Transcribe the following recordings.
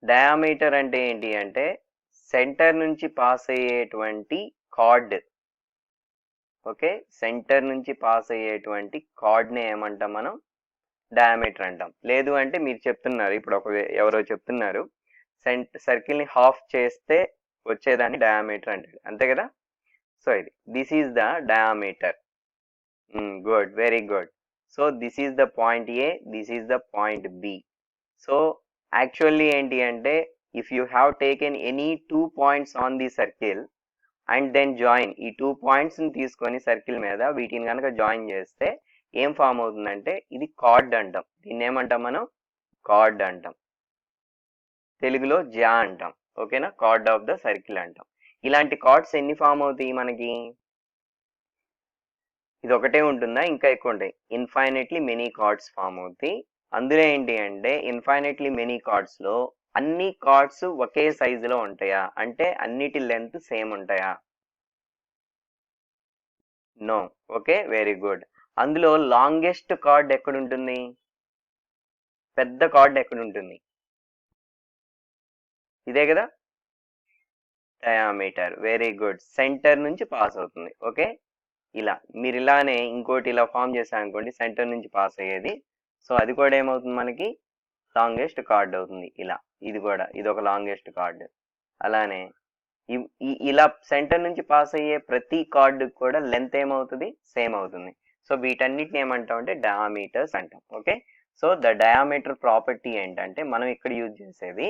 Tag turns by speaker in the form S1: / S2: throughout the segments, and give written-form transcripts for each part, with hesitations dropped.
S1: Diameter అంటే ఏంటి అంటే సెంటర్ నుంచి పాస్ అయ్యేటువంటి కార్డ్. ఓకే, సెంటర్ నుంచి పాస్ అయ్యేటువంటి కార్డ్ని ఏమంటాం మనం? డయామీటర్ అంటాం. లేదు అంటే మీరు చెప్తున్నారు, ఇప్పుడు ఎవరో చెప్తున్నారు సర్కిల్ని హాఫ్ చేస్తే వచ్చేదాన్ని డయామీటర్ అంటాడు, అంతే కదా? సో ఇది this is the diameter. Good, very good. So this is the point A, this is the point B. So actually ఏంటి అంటే if you have taken any 2 points on the circle and then join, ఈ 2 పాయింట్స్ని తీసుకొని circle మీద వీటిని కనుక join చేస్తే ఏం ఫామ్ అవుతుందంటే ఇది కార్డ్ అంటాం. దీన్ని ఏమంటాం మనం? కార్డ్ అంటాం. తెలుగులో జా అంటాం. ఓకేనా? కార్డ్ ఆఫ్ ద సర్కిల్ అంటాం. ఇలాంటి కార్డ్స్ ఎన్ని ఫామ్ అవుతాయి మనకి? ఇది ఒకటే ఉంటుందా? ఇంకా ఎక్కువ ఉంటాయి. ఇన్ఫైనెట్లీ మెనీ కార్డ్స్ ఫామ్ అవుతాయి. అందులో ఏంటి అంటే ఇన్ఫైనెట్లీ మెనీ కార్డ్స్ లో అన్ని కార్డ్స్ ఒకే సైజులో ఉంటాయా అంటే అన్నిటి లెంత్ సేమ్ ఉంటాయా? నో. Okay, very good. అందులో లాంగెస్ట్ కార్డ్ ఎక్కడ ఉంటుంది? పెద్ద కార్డ్ ఎక్కడ ఉంటుంది? ఇదే కదా, డయామీటర్. Very good. సెంటర్ నుంచి పాస్ అవుతుంది. ఓకే, ఇలా మీరు ఇలానే ఇంకోటి ఇలా ఫామ్ చేశాను అనుకోండి, సెంటర్ నుంచి పాస్ అయ్యేది. సో అది కూడా ఏమవుతుంది మనకి? లాంగెస్ట్ కార్డ్ అవుతుంది. ఇలా ఇది కూడా, ఇది ఒక లాంగెస్ట్ కార్డ్. అలానే ఇలా సెంటర్ నుంచి పాస్ అయ్యే ప్రతి కార్డు కూడా లెంత్ ఏమవుతుంది? సేమ్ అవుతుంది. సో వీటన్నిటిని ఏమంటాం అంటే డయామీటర్స్ అంటాం. Okay, so the diameter property ఏంటంటే మనం ఇక్కడ యూజ్ చేసేది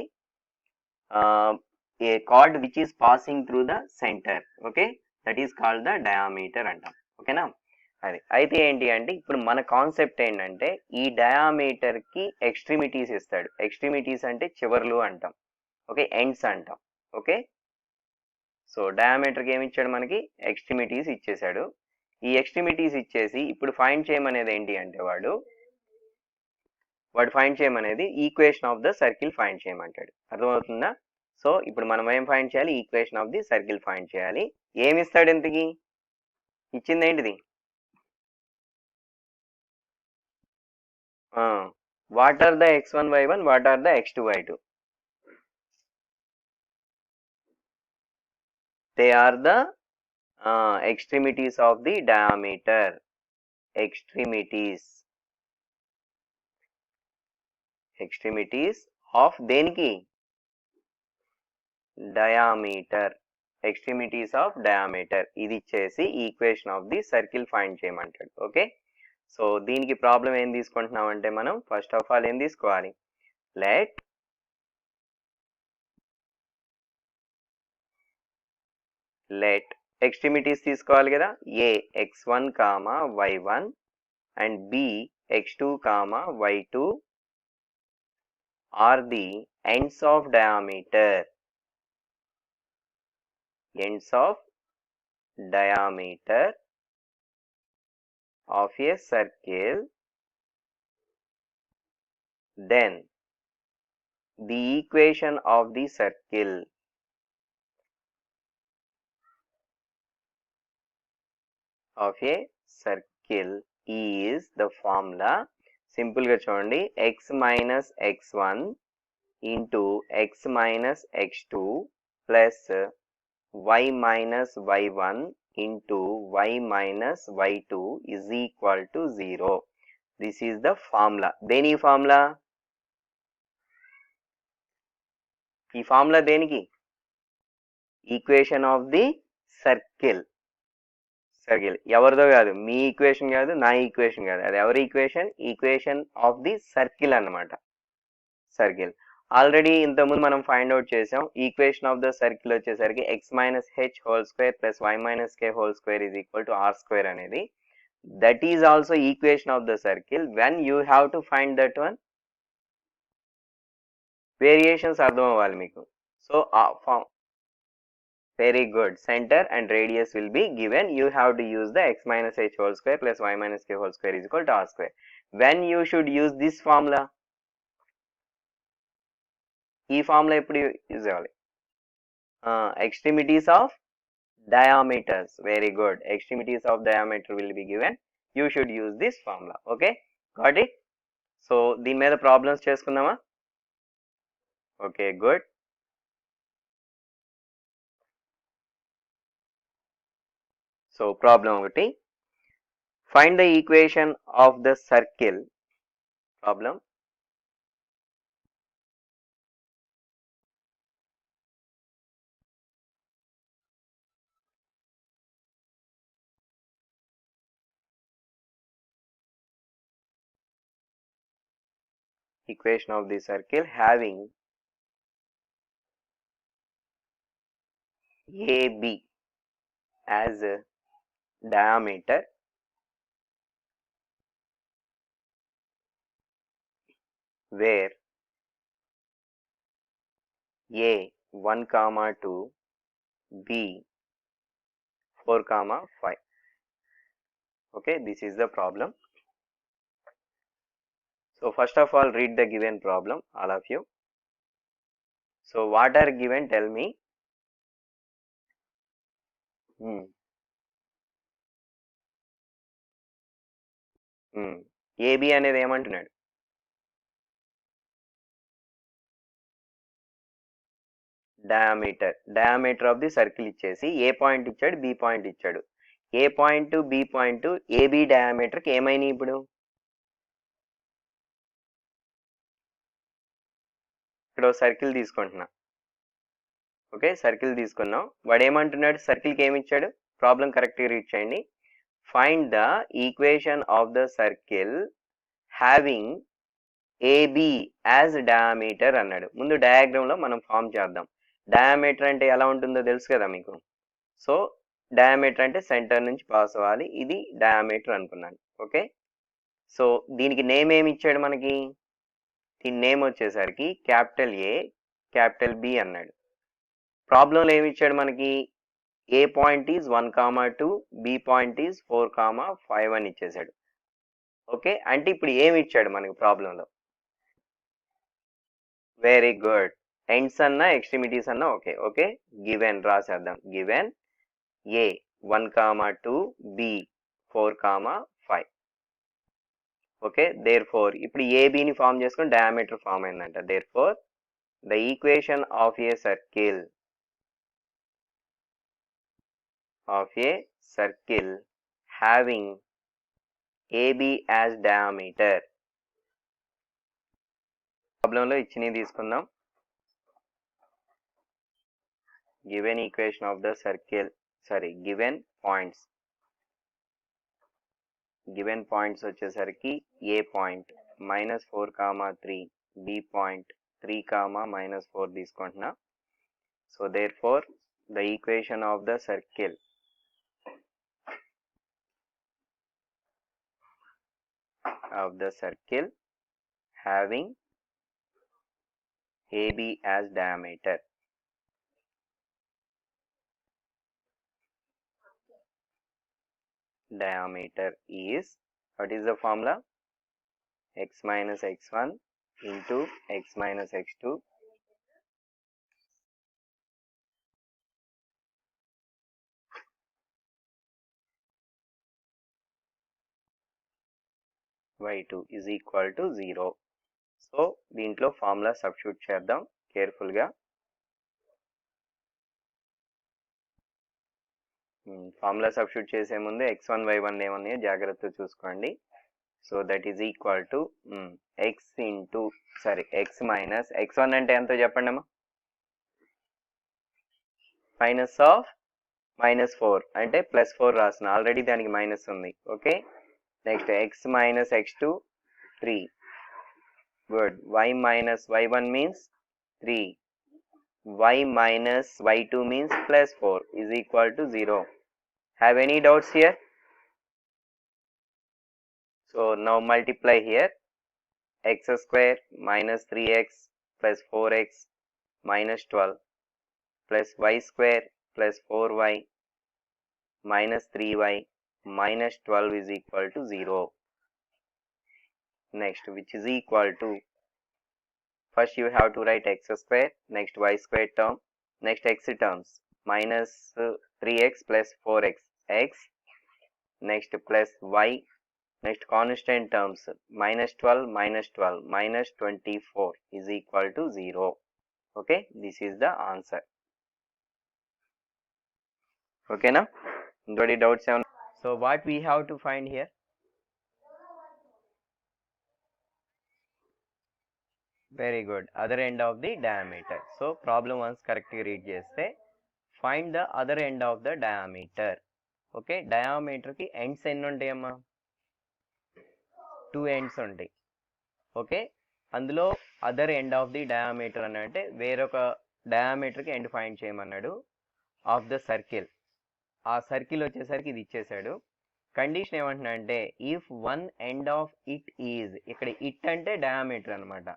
S1: a chord which is passing through the centre. Okay, that is called the diameter అంటాం. ఓకేనా? అది అయితే ఏంటి అంటే ఇప్పుడు మన కాన్సెప్ట్ ఏంటంటే ఈ డయామీటర్ కి ఎక్స్ట్రీమిటీస్ ఇస్తాడు. ఎక్స్ట్రీమిటీస్ అంటే చివర్లు అంటాం. ఓకే, ఎండ్స్ అంటాం. ఓకే, సో డయామీటర్కి ఏమి ఇచ్చాడు మనకి? ఎక్స్ట్రీమిటీస్ ఇచ్చేసాడు. ఈ ఎక్స్ట్రీమిటీస్ ఇచ్చేసి ఇప్పుడు ఫైండ్ చేయమనేది ఏంటి అంటే వాడు ఫైండ్ చేయమనేది equation of the circle find చేయమంటాడు. అర్థమవుతుందా? సో ఇప్పుడు మనం ఏం ఫైండ్ చేయాలి? Equation of the circle find చేయాలి. ఏమి ఇస్తాడు? ఎంతకి ఇచ్చింది? ఏంటిది? What are the x1 y1, what are the x2 y2? They are the extremities of the diameter. extremities of దేనికి? డయామీటర్. ఎక్స్ట్రీమిటీస్ ఆఫ్ డయామీటర్ ఇది ఇచ్చేసి equation of the circle find చేయమంటాడు. ఓకే, సో దీనికి ప్రాబ్లం ఏం తీసుకుంటున్నాం అంటే మనం ఫస్ట్ ఆఫ్ ఆల్ ఏం తీసుకోవాలి? లెట్ ఎక్స్ట్రీమిటీస్ తీసుకోవాలి కదా. A x1 y1 and B x2 y2 are the ends of diameter of a circle, then the equation of the circle is the formula. Simple గా చూడండి, x minus x1 into x minus x2 plus y minus y1 into y minus y2 is equal to 0. This is the formula. దేని formula? ఈ formula దేనికి? Equation of the circle. ఎవరిదో కాదు, మీ equation కాదు, నా equation కాదు, అది ఎవరి ఈక్వేషన్? ఈక్వేషన్ ఆఫ్ ది సర్కిల్ అన్నమాట. సర్కిల్ ఆల్రెడీ ఇంతకుముందు మనం ఫైండ్ అవుట్ చేసాం. ఈక్వేషన్ ఆఫ్ ద సర్కిల్ వచ్చేసరికి x minus h whole square plus y minus k whole square is equal to r square అనేది. That is also equation of the circle. When you have to find that one, variations అర్థం అవ్వాలి మీకు. So very good, center and radius will be given. You have to use the x minus h whole square plus y minus k whole square is equal to r square. When you should use this formula? ఈ formula ఎప్పుడు use అవ్వాలి? extremities of diameters. Very good, extremities of diameter will be given. You should use this formula. Okay, got it? So దీని మీద problems చేసుకుందామా? Okay, good. So problem ఒకటి, find the equation of the circle. Problem, equation of the circle having AB as a diameter where A 1, 2, B 4, 5. Okay, this is the problem. So first of all, read the given problem, all of you. So what are given? Tell me. AB అనేది ఏమంటున్నాడు? Diameter of the circle ఇచ్చేసి ఏ point ఇచ్చాడు, B point ఇచ్చాడు. ఏ point, B point, AB డయామీటర్కి ఏమైనాయి ఇప్పుడు? ఇక్కడ circle తీసుకుంటున్నా. Okay, circle తీసుకున్నాం. వాడు ఏమంటున్నాడు? సర్కిల్కి ఏమి ఇచ్చాడు? ప్రాబ్లం కరెక్ట్గా రీడ్ చేయండి. Find the equation of the circle having AB as diameter అన్నాడు. ముందు డయాగ్రామ్లో మనం ఫామ్ చేద్దాం. డయామీటర్ అంటే ఎలా ఉంటుందో తెలుసు కదా మీకు. సో డయామీటర్ అంటే సెంటర్ నుంచి పాస్ అవ్వాలి. ఇది డయామీటర్ అనుకున్నాను. ఓకే, సో దీనికి నేమ్ ఏమి ఇచ్చాడు మనకి? దీని నేమ్ వచ్చేసరికి క్యాపిటల్ ఏ, క్యాపిటల్ బి అన్నాడు. ప్రాబ్లంలో ఏమి ఇచ్చాడు మనకి? A point is 1, 2, B point is 4, 5 అని ఇచ్చేసాడు. ఓకే, అంటే ఇప్పుడు ఏమి ఇచ్చాడు మనకి ప్రాబ్లంలో? Very good. ఎండ్స్ అన్నా ఎక్స్ట్రిమిటీస్ అన్నా ఓకే. ఓకే, గివెన్ రాసేద్దాం. Given A 1, 2, B 4, 5. Okay, therefore ఇప్పుడు ఏబిని ఫామ్ చేసుకుని డయామీటర్ ఫామ్ అయిందంట. Therefore the equation of a circle having AB as diameter. ప్రాబ్లంలో ఇచ్చినవి తీసుకుందాం. given equation of the circle, given points వచ్చేసరికి A పాయింట్ -4, 3, B పాయింట్ 3, -4 తీసుకుంటున్నా. So therefore the equation of the circle having AB as diameter. Diameter is, what is the formula? X minus x1 into x minus x2 y2 is equal to 0. So దీంట్లో formula substitute చేద్దాం కేర్ఫుల్గా. Formula substitute చేసే ముందు x1 y1 ఏమన్నాయో జాగ్రత్తగా చూసుకోండి. So that is equal to X into X minus x1 అంటే ఎంతో చెప్పండి అమ్మా? మైనస్ ఆఫ్ -4 అంటే +4 రాసిన, ఆల్రెడీ దానికి మైనస్ ఉంది. Okay, next X minus x2 3. Good. y minus y1 means 3. y minus y2 means +4 is equal to 0. Have any doubts here? So now multiply here. X square minus 3x plus 4x minus 12 plus y square plus 4y minus 3y minus 12 is equal to 0. Next, which is equal to, first you have to write x square, next y square term, next x terms, minus 3x plus 4x x, next plus y, next constant terms, minus 12 minus 12 minus 24 is equal to 0. Okay, this is the answer. Okay na? Anybody doubts? So what we have to find here? Very good. Other end of the diameter. So problem once correctly read చేస్తే find the other end of the diameter. Okay, diameter కి ends ఎన్ని ఉంటాయమ్మా? 2 ends ఉంటాయి. Okay, అందులో other end of the diameter అని అంటే వేరొక డయామీటర్కి end find చేయమన్నాడు of the circle. ఆ సర్కిల్ వచ్చేసరికి ఇది ఇచ్చేసాడు. కండిషన్ ఏమంటున్నా అంటే if one end of it is, ఇక్కడ ఇట్ అంటే డయామీటర్ అనమాట,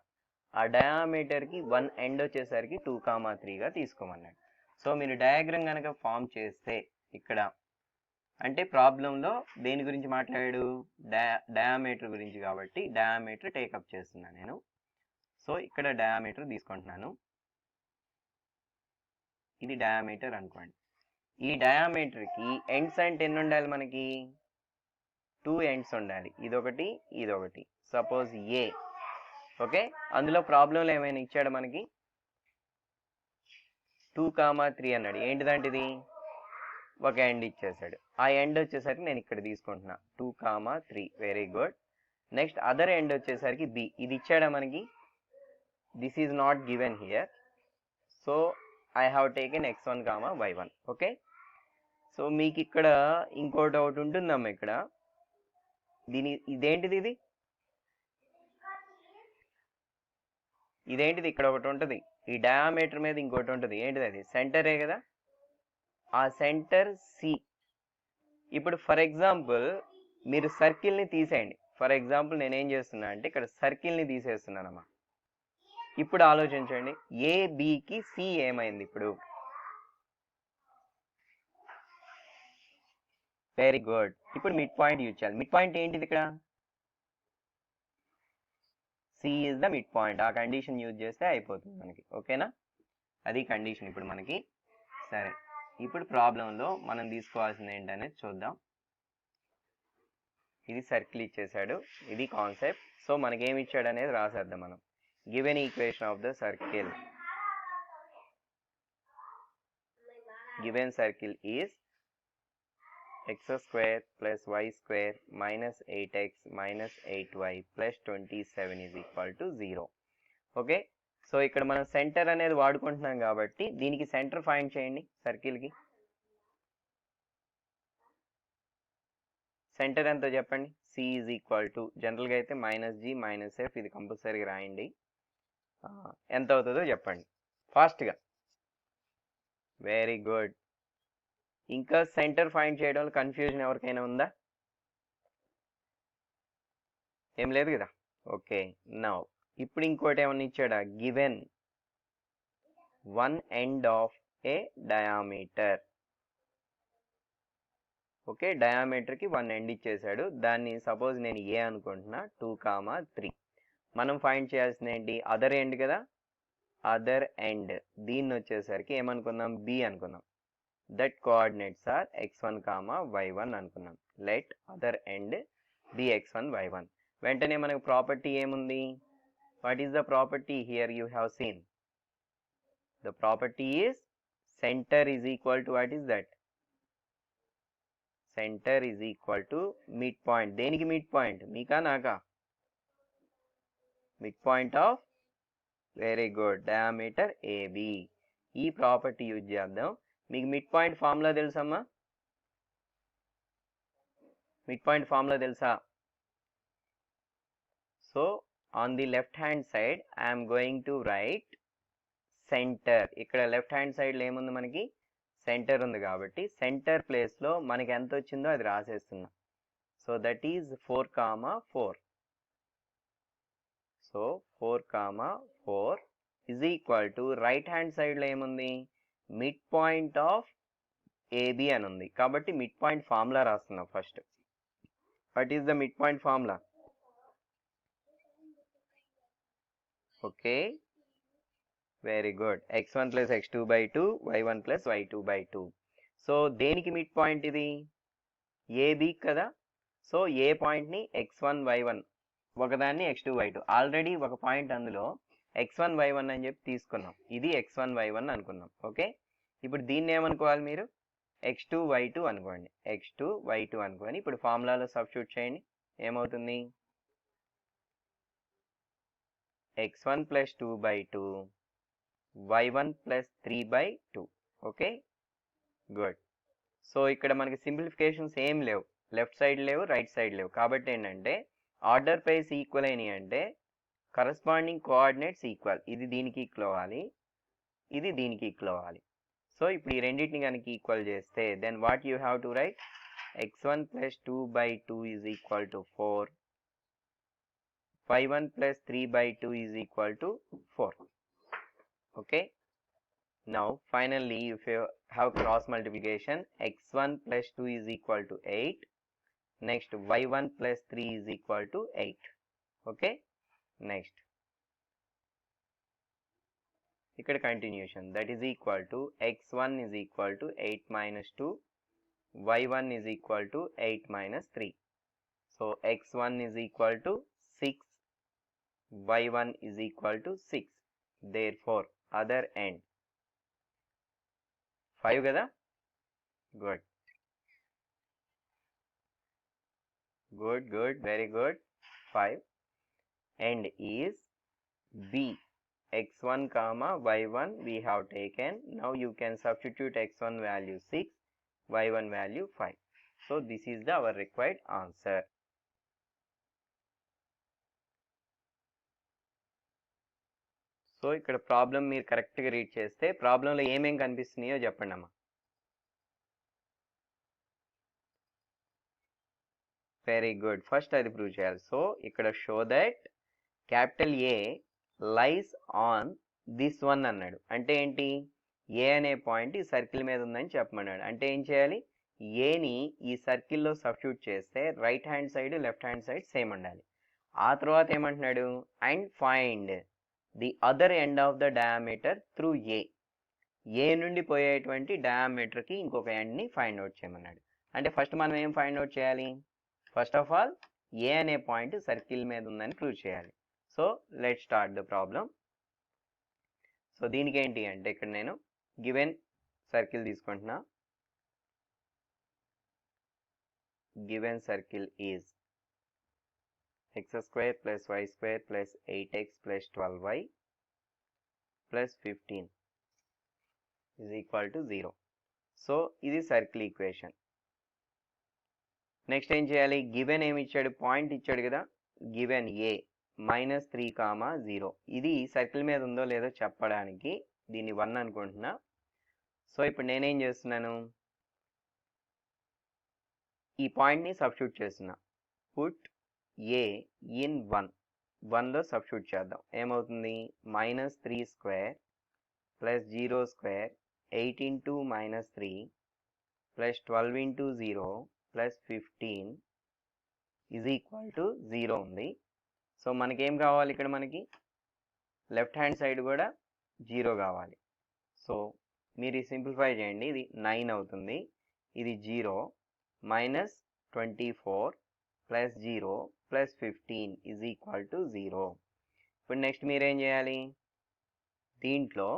S1: ఆ డయామీటర్కి వన్ ఎండ్ వచ్చేసరికి 2,3గా తీసుకోమన్నాడు. సో మీరు డయాగ్రామ్ కనుక ఫామ్ చేస్తే ఇక్కడ అంటే ప్రాబ్లంలో దేని గురించి మాట్లాడాడు? డయామీటర్ గురించి, కాబట్టి డయామీటర్ టేకప్ చేస్తున్నాను నేను. సో ఇక్కడ డయామీటర్ తీసుకుంటున్నాను, ఇది డయామీటర్ అనుకోండి. ఈ డయామీటర్కి ఎండ్స్ అంటే ఎన్ని ఉండాలి మనకి? 2 ఎండ్స్ ఉండాలి, ఇదొకటి ఇదొకటి. సపోజ్ ఏ. ఓకే, అందులో ప్రాబ్లంలో ఏమైనా ఇచ్చాడు మనకి? 2,3 అన్నాడు. ఏంటిదంటే ఒక ఎండ్ ఇచ్చేసాడు. ఆ ఎండ్ వచ్చేసరికి నేను ఇక్కడ తీసుకుంటున్నా 2,3. Very good. Next other end వచ్చేసరికి బి. ఇది ఇచ్చాడా మనకి? This is not given here, so I have taken x1, y1. Okay, so మీకు ఇక్కడ ఇంకోటి ఒకటి ఉంటుందమ్మా. ఇక్కడ ఇదేంటిది? ఇదేంటిది? ఇక్కడ ఒకటి ఉంటుంది, ఈ డయామీటర్ మీద ఇంకోటి ఉంటుంది. ఏంటిది అది? సెంటరే కదా, ఆ సెంటర్ సి. ఇప్పుడు ఫర్ ఎగ్జాంపుల్ మీరు సర్కిల్ని తీసేయండి. ఫర్ ఎగ్జాంపుల్ నేనేం చేస్తున్నా అంటే ఇక్కడ సర్కిల్ని తీసేస్తున్నానమ్మా. ఇప్పుడు ఆలోచించండి, ఏబికి సి ఏమైంది ఇప్పుడు? Very good. ఇప్పుడు మిడ్ పాయింట్ యూజ్ చేయాలి. మిడ్ పాయింట్ ఏంటిది ఇక్కడ? C is the mid point. ఆ కండిషన్ యూజ్ చేస్తే అయిపోతుంది మనకి. ఓకేనా? అది కండిషన్ ఇప్పుడు మనకి. సరే, ఇప్పుడు ప్రాబ్లంలో మనం తీసుకోవాల్సింది ఏంటనేది చూద్దాం. ఇది సర్కిల్ ఇచ్చేసాడు, ఇది కాన్సెప్ట్. సో మనకేమి ఇచ్చాడు అనేది రాసేద్దాం మనం. Given equation of the circle. Given circle is x² + y² - 8x - 8y + 27 = 0. Okay, so ఇక్కడ మనం సెంటర్ అనేది వాడుకుంటున్నాం కాబట్టి దీనికి సెంటర్ ఫైండ్ చేయండి. సర్కిల్కి సెంటర్ ఎంతో చెప్పండి. సి ఈజ్ ఈక్వల్ టు, జనరల్గా అయితే -g - f, ఇది కంపల్సరీగా రాయండి. ఎంత అవుతుందో చెప్పండి ఫాస్ట్గా. Very good. ఇంకా సెంటర్ ఫైండ్ చేయడంలో కన్ఫ్యూజన్ ఎవరికైనా ఉందా? ఏం లేదు కదా. ఓకే, నౌ ఇప్పుడు ఇంకోటి ఏమన్నా ఇచ్చాడా? Given one end of a diameter. Okay, డయామీటర్కి వన్ ఎండ్ ఇచ్చేసాడు. దాన్ని సపోజ్ నేను ఏ అనుకుంటున్నా, 2,3. మనం ఫైండ్ చేయాల్సింది ఏంటి? అదర్ ఎండ్ కదా, అదర్ ఎండ్. దీన్ని వచ్చేసరికి ఏమనుకుందాం? బి అనుకుందాం. That coordinates are x1, y1 అనుకున్నాం. Let other end B x1, y1. వెంటనే మనకు ప్రాపర్టీ ఏముంది? What is the property here you have seen? The property is center is equal to, what is that? Center is equal to mid point. దేనికి mid point? మీకా నాకా? Mid point of, very good, diameter AB. ఈ property use చేద్దాం. మీకు mid point formula తెలుసమ్మా? Mid point formula తెలుసా? So on the left hand side I'm going to right centre. ఇక్కడ left hand సైడ్లో ఏముంది మనకి? సెంటర్ ఉంది కాబట్టి సెంటర్ ప్లేస్లో మనకి ఎంత వచ్చిందో అది రాసేస్తున్నా. So that is 4,4. So 4,4 is equal to right hand సైడ్లో ఏముంది? మిడ్ పాయింట్ ఆఫ్ ఏబి అని ఉంది కాబట్టి మిడ్ పాయింట్ ఫార్ములా రాస్తున్నాం first. What is the mid point formula? Okay, very good. x1 + x2/2, y1 + y2/2. So దేనికి mid point ఇది? AB కదా. So A పాయింట్ని x1, y1, ఒకదాన్ని x2, y2. ఆల్రెడీ ఒక పాయింట్ అందులో x1 y1 అని చెప్పి తీసుకున్నాం. ఇది x1 y1 అనుకున్నాం. ఓకే, ఇప్పుడు దీన్ని ఏమనుకోవాలి మీరు? x2 y2 అనుకోండి. x2 y2 అనుకోని ఇప్పుడు ఫార్ములాలో సబ్స్టిట్యూట్ చేయండి. ఏమవుతుంది? x1 plus 2/2 y1 plus 3/2. Okay, good. So ఇక్కడ మనకి సింప్లిఫికేషన్స్ ఏం లేవు, లెఫ్ట్ సైడ్ లేవు, రైట్ సైడ్ లేవు. కాబట్టి ఏంటంటే ఆర్డర్ ప్రైస్ ఈక్వల్ అయినాయి అంటే కరస్పాండింగ్ కోఆర్డినేట్స్ ఈక్వల్. ఇది దీనికి ఈక్వల్ అవ్వాలి, ఇది దీనికి ఈక్వల్ అవ్వాలి. సో ఇప్పుడు ఈ రెండింటిని కనుక ఈక్వల్ చేస్తే then what you have to write? x1 plus 2/2 is equal to 4, y1 plus 3/2 is equal to 4. Okay, now finally if you have cross multiplication, x1 plus 2 is equal to 8, next y1 plus 3 is equal to 8. Okay, next ఇక్కడ continuation, that is equal to x1 is equal to 8 minus 2, y1 is equal to 8 minus 3. So x1 is equal to 6, y1 is equal to 6. Therefore other end 5 కదా. Good good good, very good. 5 end is B. x1 comma y1 we have taken. Now you can substitute x1 value 6, y1 value 5. So this is the our required answer. So ఇక్కడ problem మీరు కరెక్ట్గా read చేస్తే ప్రాబ్లంలో ఏమేం కనిపిస్తున్నాయో చెప్పండి అమ్మా. Very good, first అది prove చేయాలి. సో ఇక్కడ show that capital A lies on this one అన్నాడు. అంటే ఏంటి? ఏ అనే పాయింట్ ఈ సర్కిల్ మీద ఉందని చెప్పమన్నాడు. అంటే ఏం చేయాలి? ఏని ఈ సర్కిల్లో సబ్స్టిట్యూట్ చేస్తే right hand side left hand side same ఉండాలి. ఆ తర్వాత ఏమంటున్నాడు? And find the other end of the diameter through A. A నుండి పోయేటువంటి డయామీటర్కి ఇంకొక ఎండ్ని ఫైండ్ అవుట్ చేయమన్నాడు. అంటే ఫస్ట్ మనం ఏం ఫైండ్ అవుట్ చేయాలి? ఫస్ట్ ఆఫ్ ఆల్ ఏ అనే పాయింట్ సర్కిల్ మీద ఉందని ప్రూవ్ చేయాలి. So let start the problem. So దీనికి ఏంటి అంటే ఇక్కడ నేను గివెన్ సర్కిల్ తీసుకుంటున్నా. Given circle is x square plus y square plus 8x plus 12y plus 15 is equal to 0. So ఇది సర్కిల్ ఈక్వేషన్. నెక్స్ట్ ఏం చేయాలి? గివెన్ ఏమి ఇచ్చాడు? పాయింట్ ఇచ్చాడు కదా. Given a -3,0. ఇది సర్కిల్ మీద ఉందో లేదో చెప్పడానికి దీన్ని 1 అనుకుంటున్నా. సో ఇప్పుడు నేనేం చేస్తున్నాను? ఈ పాయింట్ని సబ్స్టిట్యూట్ చేస్తున్నా. పుట్ ఏ ఇన్ 1లో సబ్స్టిట్యూట్ చేద్దాం. ఏమవుతుంది? -3 square plus 0 square 8 into -3 plus 12 into 0 plus 15 is equal to 0 ఉంది. సో మనకేం కావాలి? ఇక్కడ మనకి లెఫ్ట్ హ్యాండ్ సైడ్ కూడా 0 కావాలి. సో మీరు సింప్లిఫై చేయండి. ఇది 9 అవుతుంది. ఇది 0 -24 plus 0 plus 15 is equal to 0. ఇప్పుడు నెక్స్ట్ మీరేం చేయాలి? దీంట్లో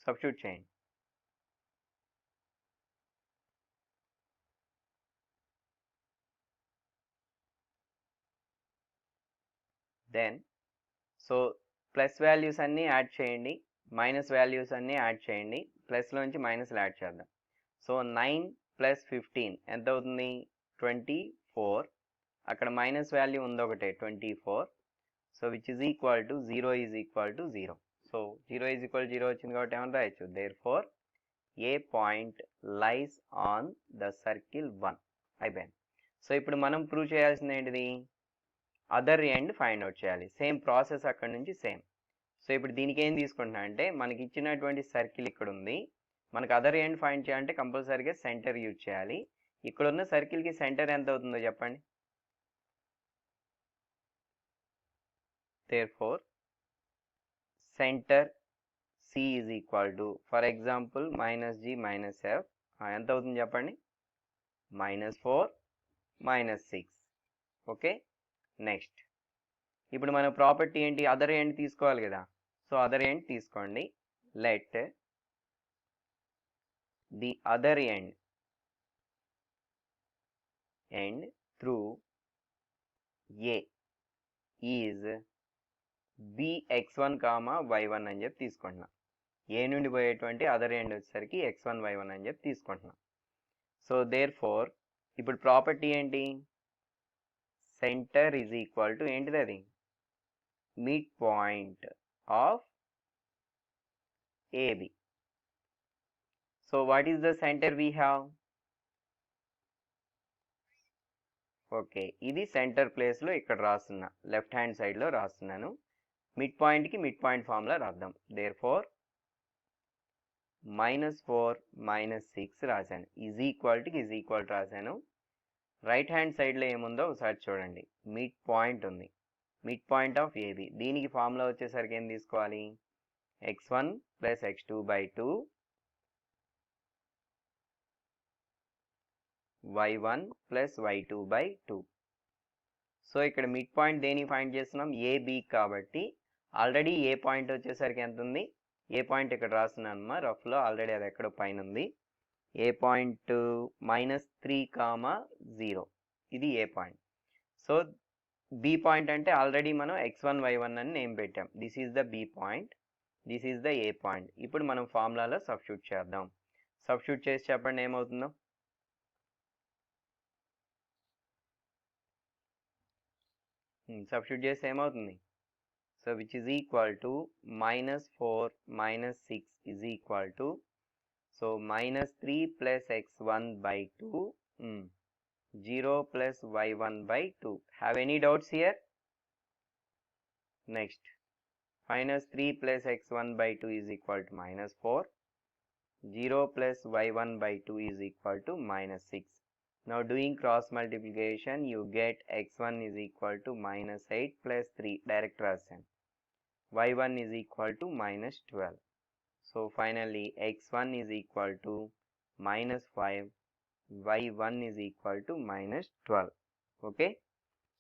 S1: సబ్స్టిట్యూట్ చేయండి. దెన్ సో ప్లస్ వాల్యూస్ అన్నీ యాడ్ చేయండి, మైనస్ వాల్యూస్ అన్నీ యాడ్ చేయండి. ప్లస్లోంచి మైనస్లు యాడ్ చేద్దాం. సో 9 ప్లస్ 15 ఎంత అవుతుంది? 24. అక్కడ మైనస్ వాల్యూ ఉంది ఒకటే 24. So which is equal to 0 is equal to 0. So 0 is equal 0 వచ్చింది కాబట్టి ఏమని రాయొచ్చు? Therefore a point lies on the circle 1 అయిపోయింది. సో ఇప్పుడు మనం ప్రూవ్ చేయాల్సింది ఏంటిది? అదర్ ఎండ్ ఫైండ్ అవుట్ చేయాలి. సేమ్ ప్రాసెస్ అక్కడ నుంచి సేమ్. సో ఇప్పుడు దీనికి ఏం తీసుకుంటున్నా అంటే మనకి ఇచ్చినటువంటి సర్కిల్ ఇక్కడ ఉంది. మనకు అదర్ ఎండ్ ఫైండ్ చేయాలంటే కంపల్సరీగా సెంటర్ యూజ్ చేయాలి. ఇక్కడ ఉన్న సర్కిల్కి సెంటర్ ఎంత అవుతుందో చెప్పండి. Therefore center C is equal to, for example, minus G minus F. ఎంత అవుతుంది చెప్పండి? -4 -6. ఓకే, నెక్స్ట్ ఇప్పుడు మన ప్రాపర్టీ ఏంటి, అదర్ ఎండ్ తీసుకోవాలి కదా. సో అదర్ ఎండ్ తీసుకోండి. Let the other end through a is bx1, y1 అని చెప్పి తీసుకుంటున్నాం. ఏ నుండి పోయేటువంటి అదర్ ఎండ్ వచ్చేసరికి x1 y1 అని చెప్పి తీసుకుంటున్నాం. సో దేర్ ఫోర్ ఇప్పుడు ప్రాపర్టీ ఏంటి, సెంటర్ ఈజ్ ఈక్వల్ టు ఏంటిది, అది mid point of AB. So what is the center we have, okay ఇది సెంటర్ ప్లేస్లో ఇక్కడ రాస్తున్నా, లెఫ్ట్ హ్యాండ్ సైడ్లో రాస్తున్నాను. మిడ్ పాయింట్కి మిడ్ పాయింట్ ఫార్ములా రాద్దాం. దేర్ ఫోర్ -4 -6 రాశాను, ఈజ్ ఈక్వాలిటీకి ఈజ్ ఈక్వల్ రాశాను. రైట్ హ్యాండ్ సైడ్లో ఏముందో ఒకసారి చూడండి, మిడ్ పాయింట్ ఉంది, మిడ్ పాయింట్ ఆఫ్ ఏబి. దీనికి ఫార్ములా వచ్చేసరికి ఏం తీసుకోవాలి, x1 + x2/2 y1 + y2/2. So ఇక్కడ మిడ్ పాయింట్ దేనికి ఫైండ్ చేస్తున్నాం, ఏబి కాబట్టి ఆల్రెడీ ఏ పాయింట్ వచ్చేసరికి ఎంత ఉంది, ఏ పాయింట్ ఇక్కడ రాస్తున్నాను అమ్మా రఫ్లో, ఆల్రెడీ అది ఎక్కడో పైన ఉంది. ఏ పాయింట్ -3, 0 ఇది A point. So B point అంటే ఆల్రెడీ మనం x1 y1 అని నేమ్ పెట్టాం. This is the B point, this is the A point. ఇప్పుడు మనం ఫార్ములాలో సబ్స్టిట్యూట్ చేద్దాం. సబ్స్టిట్యూట్ చేసి చెప్పండి ఏమవుతుందో. సబ్స్టిట్యూట్ చేస్తే ఏమవుతుంది, so which is equal to -4 -6 is equal to, so -3 + x1/2 0 + y1/2. Have any doubts here? Next, -3 + x1/2 is equal to -4. 0 + y1/2 is equal to -6. Now doing cross multiplication, you get x1 is equal to -8 + 3, direct rasan. y1 is equal to -12. So finally x1 is equal to -5, y1 is equal to -12. Okay,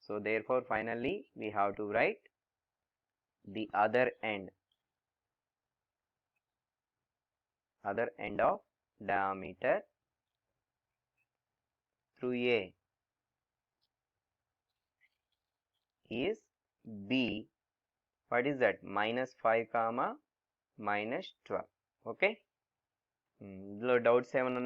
S1: so therefore finally we have to write the other end of diameter through A is B. What is that, -5, -12. Okay, ఇందులో doubts ఏమైనా